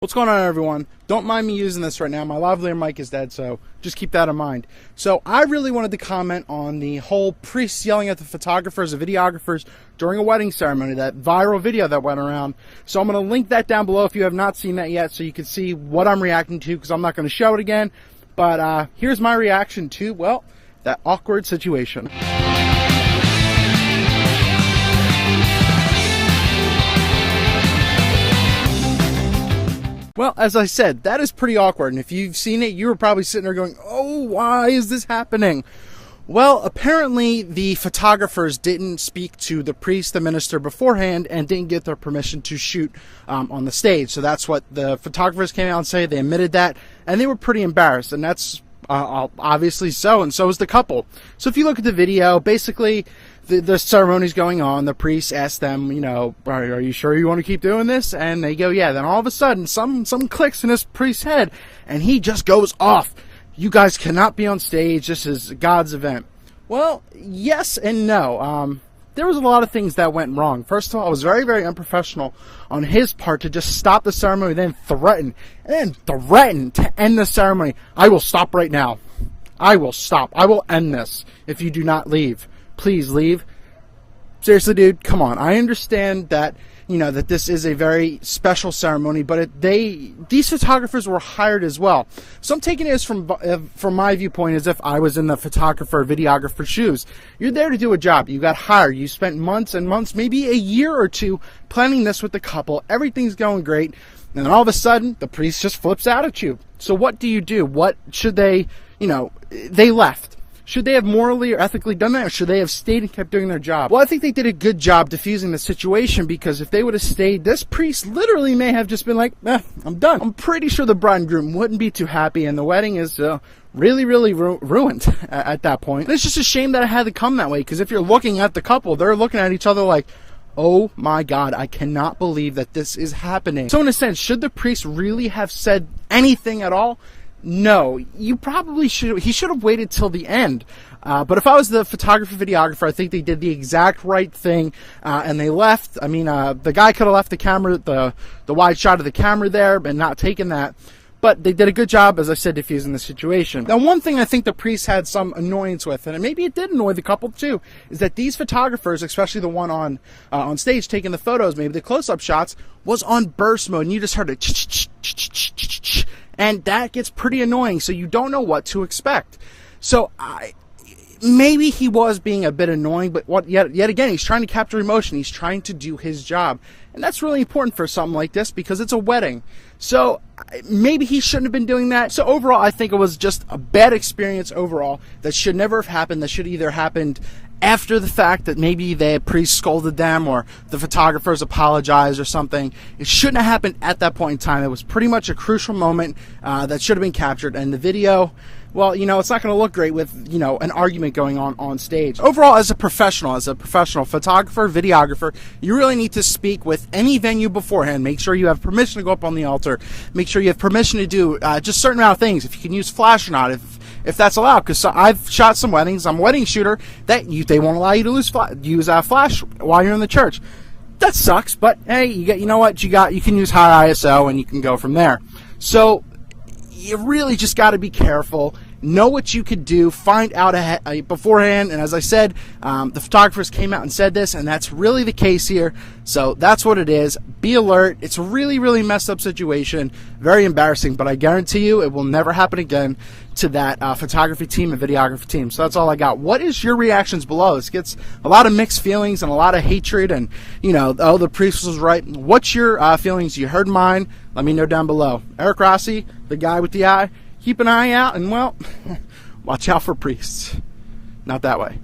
What's going on, everyone? Don't mind me using this right now. My lavalier mic is dead, so just keep that in mind. So I really wanted to comment on the whole priests yelling at the photographers and videographers during a wedding ceremony, that viral video that went around. So I'm going to link that down below if you have not seen that yet, so you can see what I'm reacting to, because I'm not going to show it again. But here's my reaction to, well, that awkward situation. Well, as I said, that is pretty awkward, and if you've seen it, you were probably sitting there going, oh, why is this happening? Well, apparently the photographers didn't speak to the priest, the minister beforehand, and didn't get their permission to shoot on the stage. So that's what the photographers came out and said. They admitted that, and they were pretty embarrassed, and that's obviously so, and so is the couple. So if you look at the video, basically the ceremony's going on. The priest asked them, you know, are you sure you want to keep doing this? And they go, yeah. Then all of a sudden, something clicks in this priest's head, and he just goes off. You guys cannot be on stage. This is God's event. Well, yes and no. There was a lot of things that went wrong. First of all, it was very, very unprofessional on his part to just stop the ceremony, then threaten to end the ceremony. I will stop right now. I will stop. I will end this if you do not leave. Please leave. Seriously, dude, come on. I understand that, you know, that this is a very special ceremony, but these photographers were hired as well. So I'm taking this from my viewpoint as if I was in the photographer, videographer's shoes. You're there to do a job. You got hired. You spent months and months, maybe a year or two, planning this with the couple. Everything's going great. And then all of a sudden, the priest just flips out at you. So what do you do? What should they, you know, they left. Should they have morally or ethically done that, or should they have stayed and kept doing their job? Well, I think they did a good job diffusing the situation, because if they would have stayed, this priest literally may have just been like, I'm done. I'm pretty sure the bride and groom wouldn't be too happy, and the wedding is really, really ruined at that point. And it's just a shame that it had to come that way, because if you're looking at the couple, they're looking at each other like, oh my God, I cannot believe that this is happening. So in a sense, should the priest really have said anything at all? No, you probably should. He should have waited till the end. But if I was the photographer, videographer, I think they did the exact right thing, and they left. I mean, the guy could have left the camera, the wide shot of the camera there, and not taken that. But they did a good job, as I said, diffusing the situation. Now, one thing I think the priest had some annoyance with, and maybe it did annoy the couple too, is that these photographers, especially the one on stage taking the photos, maybe the close-up shots, was on burst mode, and you just heard it ch-ch-ch-ch-ch-ch-ch. And that gets pretty annoying, so you don't know what to expect. So maybe he was being a bit annoying, but yet again, he's trying to capture emotion. He's trying to do his job. And that's really important for something like this, because it's a wedding. So maybe he shouldn't have been doing that. So overall, I think it was just a bad experience overall that should never have happened. That should either happened after the fact, that maybe the priest scolded them or the photographers apologized or something. It shouldn't have happened at that point in time. It was pretty much a crucial moment that should have been captured. And the video, well, you know, it's not going to look great with, you know, an argument going on stage. Overall, as a professional photographer, videographer, you really need to speak with any venue beforehand. Make sure you have permission to go up on the altar. Make sure you have permission to do just certain amount of things. If you can use flash or not, if that's allowed, because I've shot some weddings. I'm a wedding shooter. They won't allow you to use flash while you're in the church. That sucks, but hey, you know what? You can use high ISO, and you can go from there. So you really just got to be careful. Know what you could do. Find out beforehand. And as I said, the photographers came out and said this, and that's really the case here. So that's what it is. Be alert. It's a really, really messed up situation. Very embarrassing, but I guarantee you it will never happen again to that photography team and videography team. So that's all I got. What is your reactions below? This gets a lot of mixed feelings and a lot of hatred, and, you know, oh, the priest was right. What's your feelings? You heard mine. Let me know down below. Eric Rossi, the guy with the eye. Keep an eye out, and, well, watch out for priests. Not that way.